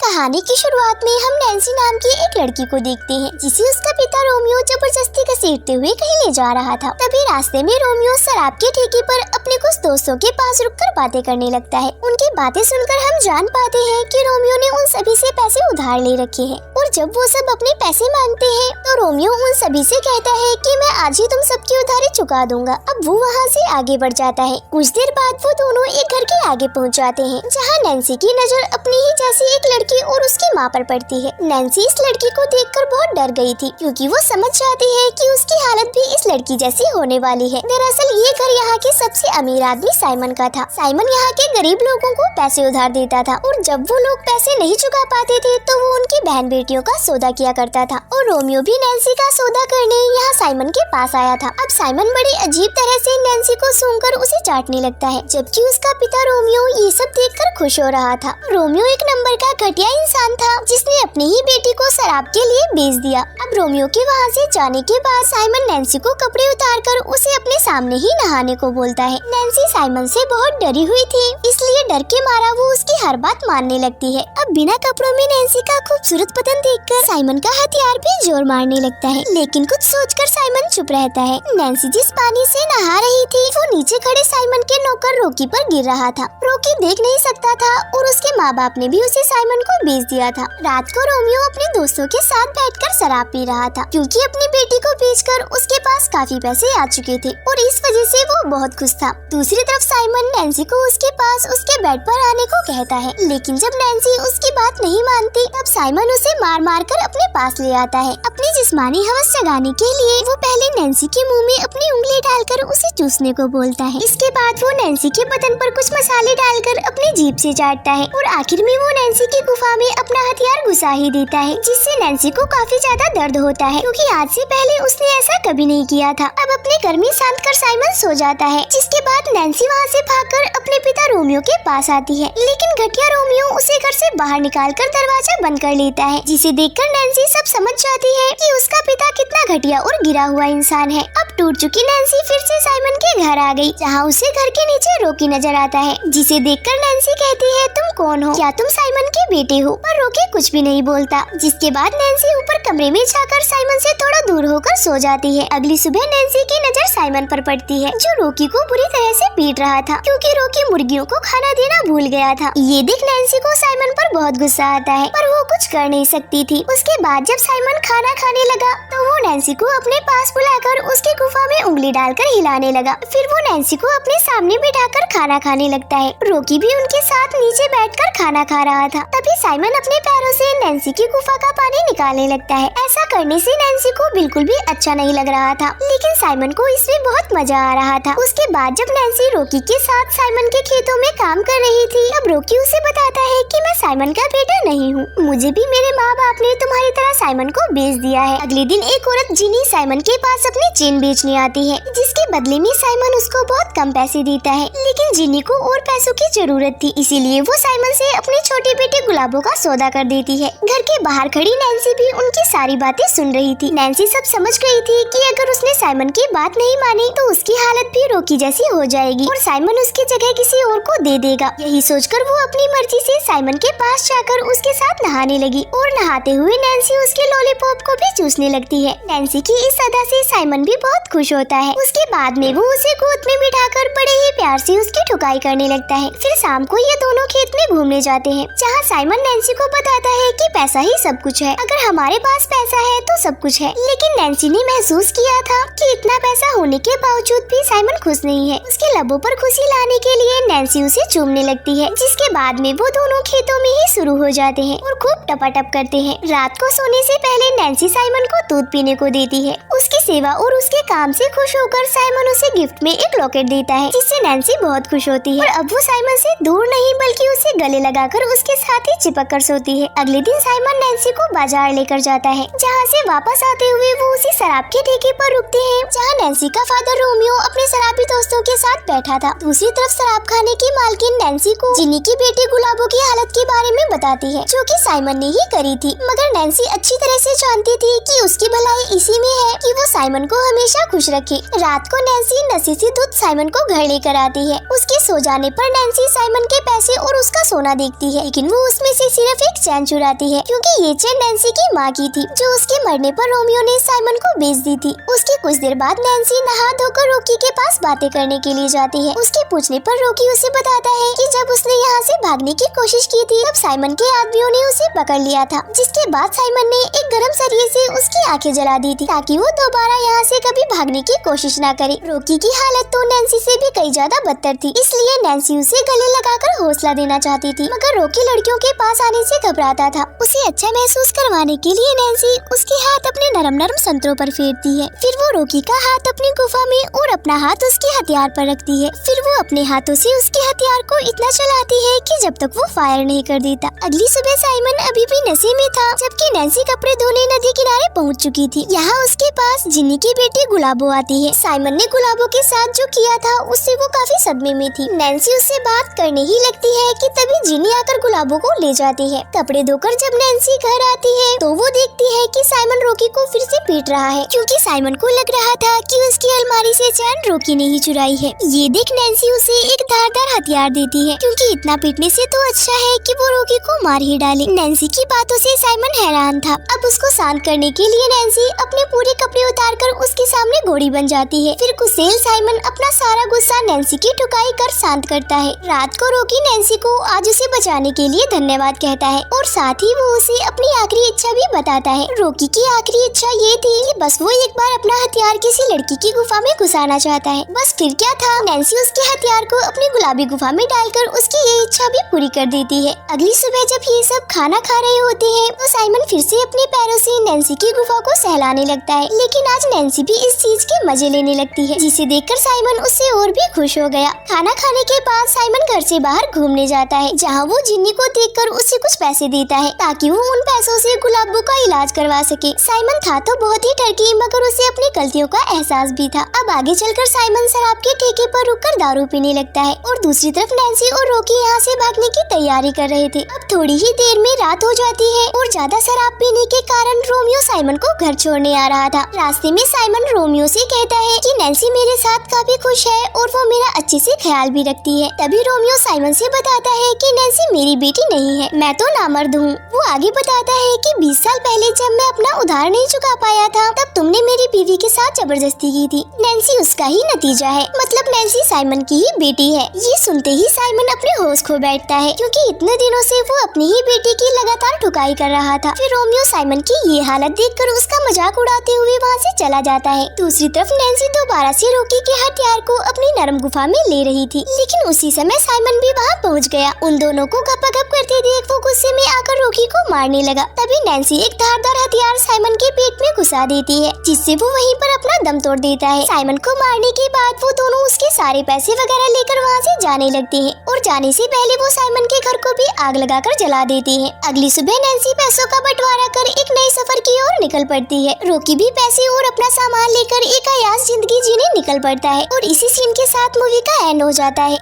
कहानी की शुरुआत में हम नैन्सी नाम की एक लड़की को देखते हैं जिसे उसका पिता रोमियो जबरदस्ती घसीटते हुए कहीं ले जा रहा था। तभी रास्ते में रोमियो शराब के ठेके पर अपने कुछ दोस्तों के पास रुककर बातें करने लगता है। उनकी बातें सुनकर हम जान पाते हैं कि रोमियो ने उन सभी से पैसे उधार ले रखे हैं और जब वो सब अपने पैसे मांगते हैं तो रोमियो उन सभी से कहता है कि मैं आज ही तुम सबकी उधारी चुका दूंगा। अब वो वहाँ से आगे बढ़ जाता है। कुछ देर बाद वो दोनों एक घर के आगे पहुँच जाते हैं जहाँ नैन्सी की नजर अपनी ही जैसी एक लड़की और उसकी माँ पर पड़ती है। नैन्सी इस लड़की को देखकर बहुत डर गई थी क्योंकि वो समझ जाती है कि उसकी हालत भी इस लड़की जैसी होने वाली है। दरअसल ये घर यहाँ के सबसे अमीर आदमी साइमन का था। साइमन यहाँ के गरीब लोगों को पैसे उधार देता था और जब वो लोग पैसे नहीं चुका पाते थे तो वो उनकी बहन बेटियों का सौदा किया करता था और रोमियो भी नैन्सी का सौदा करने यहाँ साइमन के पास आया था। अब साइमन बड़ी अजीब तरह से नैन्सी को सूंघकर उसे चाटने लगता है जबकि उसका पिता रोमियो ये सब देखकर खुश हो रहा था। रोमियो एक नंबर का घटिया इंसान था जिसने अपनी ही बेटी को शराब के लिए बेच दिया। अब रोमियो के वहाँ से जाने के बाद साइमन नैन्सी को कपड़े उतारकर उसे अपने सामने ही नहाने को बोलता है। नैन्सी साइमन से बहुत डरी हुई थी इसलिए डर के मारा वो उसकी हर बात मानने लगती है। अब बिना कपड़ों में नैन्सी का खूबसूरत बदन देखकर साइमन का हथियार भी जोर मारने लगता है लेकिन कुछ सोचकर साइमन चुप रहता है। नैन्सी जिस पानी से नहा रही थी वो नीचे खड़े साइमन के नौकर रोकी पर गिर रहा था। रोकी देख नहीं सकता था और उसके माँ बाप ने भी उसे साइमन को बेच दिया था। रात को रोमियो अपने दोस्तों के साथ बैठकर शराब पी रहा था क्योंकि अपनी बेटी को बेचकर उसके पास काफी पैसे आ चुके थे और इस वजह से वो बहुत खुश था। दूसरी तरफ साइमन नैन्सी को उसके पास उसके बेड पर आने को कहता है लेकिन जब नैन्सी उसकी बात नहीं मानती तब साइमन उसे मार मार कर अपने पास ले आता है। अपनी जिस्मानी हवस जगाने के लिए वो पहले नैन्सी के मुंह में अपनी उंगली डालकर उसे चूसने को बोलता है। इसके बाद वो नैन्सी के बदन पर कुछ मसाले डालकर अपनी जीभ से चाटता है और आखिर में वो नैन्सी की गुफा में अपना हथियार घुसा ही देता है जिससे नैन्सी को काफी ज्यादा दर्द होता है क्योंकि आज से पहले उसने ऐसा कभी नहीं किया था। अब अपने घर में शांत कर साइमन सो जाता है जिसके बाद नैन्सी वहाँ से भागकर अपने पिता रोमियो के पास आती है लेकिन घटिया रोमियो उसे घर से बाहर निकालकर दरवाजा बंद कर लेता है जिसे देखकर नैन्सी सब समझ जाती है कि उसका पिता कितना घटिया और गिरा हुआ इंसान है। अब टूट चुकी नैन्सी फिर से साइमन के घर आ गई जहाँ उसे घर के नीचे रोकी नजर आता है जिसे देखकर नैन्सी कहती है तुम कौन हो, क्या तुम साइमन के बेटे हो? पर रोकी कुछ भी नहीं बोलता जिसके बाद नैन्सी ऊपर कमरे में जाकर साइमन से थोड़ा दूर होकर सो जाती है। अगली सुबह नैन्सी की नजर साइमन पर पड़ती है जो रोकी को बुरी तरह से पीट रहा था क्योंकि रोकी मुर्गियों को खाना देना भूल गया था। ये देख नैन्सी को साइमन पर बहुत गुस्सा आता है पर वो कुछ कर नहीं सकती थी। उसके बाद जब साइमन खाना खाने लगा तो वो नैन्सी को अपने पास बुलाकर उसकी गुफा में उंगली डालकर हिलाने लगा। फिर वो नैन्सी को अपने सामने बिठाकर खाना खाने लगता है। रोकी भी उनके साथ नीचे बैठकर खाना खा रहा था। तभी साइमन अपने पैरों से नैन्सी की गुफा का पानी निकालने लगता है। ऐसा करने से नैन्सी को बिल्कुल भी अच्छा नहीं लग रहा था लेकिन साइमन को इसमें बहुत मजा आ रहा था। उसके बाद जब नैन्सी रोकी के साथ साइमन के खेतों में काम कर रही थी तब रोकी उसे बताता है कि मैं साइमन का बेटा नहीं हूँ, मुझे भी मेरे माँ बाप ने तुम्हारी तरह साइमन को बेच दिया है। अगले दिन एक औरत जिनी साइमन के पास अपनी चेन बेचने आती है जिसके बदले में साइमन उसको बहुत कम पैसे देता है लेकिन जिनी को और पैसों की जरूरत थी इसीलिए वो साइमन से अपने छोटे बेटे गुलाबों का सौदा कर देती है। घर के बाहर खड़ी नैन्सी भी उनकी सारी बातें सुन रही थी। नैन्सी सब समझ गई थी कि अगर उसने साइमन की बात नहीं मानी तो उसकी हालत भी रोकी जैसी हो जाएगी और साइमन उसकी जगह किसी और को दे देगा। यही सोचकर वो अपनी मर्जी से साइमन के पास जाकर उसके साथ नहाने लगी और नहाते हुए नैन्सी उसके लॉलीपॉप को भी चूसने लगती है। नैन्सी की इस अदा से साइमन भी बहुत खुश होता है। उसके बाद में वो उसे गोद में बिठाकर बड़े ही प्यार से उसकी ठुकाई करने लगता है। फिर शाम को ये दोनों खेत में घूमने जाते हैं जहाँ साइमन नैन्सी को बताता है कि पैसा ही सब कुछ है, अगर हमारे पास पैसा है तो सब कुछ है। लेकिन नैन्सी ने महसूस किया था कि इतना पैसा होने के बावजूद भी साइमन खुश नहीं है। उसके लबों पर खुशी लाने के लिए नैन्सी उसे चूमने लगती है जिसके बाद में वो दोनों खेतों में ही शुरू हो जाते हैं और खूब टपाटप करते हैं। रात को सोने से पहले नैन्सी साइमन को दूध पीने को देती है। उसकी सेवा और उसके काम से खुश होकर साइमन उसे गिफ्ट में एक लॉकेट देता है जिससे नैन्सी बहुत खुश होती है और अब वो साइमन से दूर नहीं बल्कि उसे गले लगाकर उसके साथ ही चिपक कर सोती है। अगले दिन साइमन नैन्सी को बाजार लेकर जाता है जहाँ से वापस आते हुए वो उसी शराब के ठेके पर रुकते हैं जहाँ नैन्सी का फादर रोमियो अपने शराबी दोस्तों के साथ बैठा था। दूसरी तरफ शराब खाने की मालकिन नैन्सी को जिनी की बेटी गुलाबों की हालत के बारे में बताती है जो कि साइमन ने ही करी थी, मगर नैन्सी अच्छी तरह से जानती थी कि उसकी भलाई इसी में है कि वो साइमन को हमेशा खुश रखे। रात को नैन्सी नशे से धुत साइमन को घर लेकर आती है। उसके सो जाने पर नैन्सी साइमन के पैसे और उसका सोना देखती है, लेकिन वो उसमें से सिर्फ एक चैन चुराती है, क्योंकि ये चैन नैन्सी की माँ की थी, जो उसके मरने पर रोमियो ने साइमन को बेच दी थी। उसके कुछ देर बाद नैन्सी नहा धोकर रॉकी के पास बातें करने के लिए जाती है। उसके पूछने पर रॉकी उसे बताता है कि जब उसने यहाँ से भागने की कोशिश की थी, तब साइमन के आदमियों ने उसे पकड़ लिया था, जिसके बाद साइमन ने एक गरम सरिये से उसकी आंखें जला दी थी, ताकि वो दोबारा यहाँ से कभी भागने की कोशिश न करे। रॉकी की हालत तो नैन्सी से भी कई ज्यादा बदतर थी, इसलिए नैन्सी उसे गले लगाकर हौसला देना चाहती थी, मगर रॉकी लड़कियों के पास आने से घबराता था। उसे अच्छा महसूस करवाने के लिए नैन्सी उसके हाथ अपने नरम नरम संतरों पर फेरती है। फिर वो रॉकी का हाथ अपनी गुफा में और अपना हाथ उसके हथियार पर रखती है। फिर वो अपने हाथों से उसके हथियार को इतना चलाती है कि जब तक वो फायर नहीं कर देता। अगली सुबह साइमन अभी भी नशे में था, जबकि नैन्सी कपड़े धोने नदी किनारे पहुंच चुकी थी। यहाँ उसके पास जिन्नी की बेटी गुलाबो आती है। साइमन ने गुलाबो के साथ जो किया था, उससे वो काफी सदमे में थी। नैन्सी उससे बात करने ही लगती है कि तभी जिन्नी आकर गुलाबो को ले जाती है। कपड़े धोकर जब नैन्सी घर आती है, तो वो देखती है कि साइमन रॉकी को फिर से पीट रहा है, क्योंकि साइमन को लग रहा था कि उसकी अलमारी से चैन रॉकी ने ही चुराई है। ये देख नैन्सी उसे एक धारदार हथियार देती है, क्योंकि इतना पीटने से तो अच्छा है कि वो रॉकी को मार ही डाले। नैन्सी की बातों से साइमन हैरान था। अब उसको शांत करने के लिए नैन्सी अपने पूरे कपड़े उतारकर उसके सामने घोड़ी बन जाती है। फिर गुस्सेल साइमन अपना सारा गुस्सा नैन्सी की ठुकाई कर शांत करता है। रात को रॉकी नैन्सी को आज उसे बचाने के लिए धन्यवाद कहता है, और साथ ही वो उसे अपनी आखिरी इच्छा भी बताता है। रॉकी की आखिरी इच्छा ये थी कि बस वो एक बार अपना हथियार किसी लड़की की गुफा में घुसाना चाहता है। बस फिर क्या था, नैन्सी उसके हथियार को अपनी गुलाबी गुफा में डालकर उसकी ये इच्छा भी पूरी कर देती है। अगली सुबह जब ये सब खाना खा रहे होते हैं, तो साइमन फिर से अपने पैरों से नैन्सी की गुफा को सहलाने लगता है, लेकिन आज नैन्सी भी इस चीज के मजे लेने लगती है, जिसे देखकर साइमन उससे और भी खुश हो गया। खाना खाने के बाद साइमन घर से बाहर घूमने जाता है, जहाँ वो जिन्नी को देखकर उसे कुछ पैसे देता है, ताकि वो उन पैसों से गुलाबो का इलाज करवा सके। साइमन था तो बहुत ही टर्की, मगर उसे अपनी गलतियों का एहसास भी था। अब आगे चलकर साइमन शराब के ठेके पर रुककर दारू पीने लगता है, और दूसरी तरफ नैन्सी और रॉकी यहाँ से भागने की तैयारी कर रहे थे। अब थोड़ी ही देर में रात हो जाती है, और ज्यादा शराब पीने के कारण रोमियो साइमन को घर छोड़ने आ रहा था। रास्ते में साइमन रोमियो से कहता है कि नैन्सी मेरे साथ काफी खुश है और वो मेरा अच्छे से ख्याल भी रखती है। तभी रोमियो साइमन से बताता है कि नैन्सी मेरी बेटी नहीं है, मैं तो नामर्द हूँ। वो आगे बताता है कि 20 साल पहले जब मैं अपना उधार नहीं चुका पाया था, तब तुमने मेरी बीवी के साथ जबरदस्ती की थी। नैन्सी उसका ही नतीजा है, मतलब नैन्सी साइमन की ही बेटी है। ये सुनते ही साइमन अपने होश खो बैठता है, क्योंकि इतने दिनों से वो अपनी ही बेटी की लगातार ठुकाई कर रहा था। फिर रोमियो साइमन की ये हालत देखकर उसका मजाक उड़ाते हुए वहाँ से चला जाता है। दूसरी तरफ नैन्सी दोबारा से रॉकी के हथियार को अपनी नरम गुफा में ले रही थी, लेकिन उसी समय साइमन भी वहाँ पहुँच गया। उन दोनों को गपागप करते देख वो गुस्से में आकर रॉकी को मारने लगा। तभी नैन्सी एक धारदार हथियार साइमन के पेट में घुसा देती है, जिससे वो वहीं पर अपना दम तोड़ देता है। साइमन को मारने के बाद वो दोनों उसके सारे पैसे वगैरह लेकर वहाँ से जाने लगते हैं, और जाने से पहले वो साइमन के घर को भी आग लगाकर जला देती है। अगली सुबह नैन्सी पैसों का बंटवारा कर एक नए सफर की ओर निकल पड़ती है। रॉकी भी पैसे और अपना सामान लेकर एक अयास जिंदगी जीने निकल पड़ता है, और इसी सीन के साथ मूवी का एंड हो जाता है।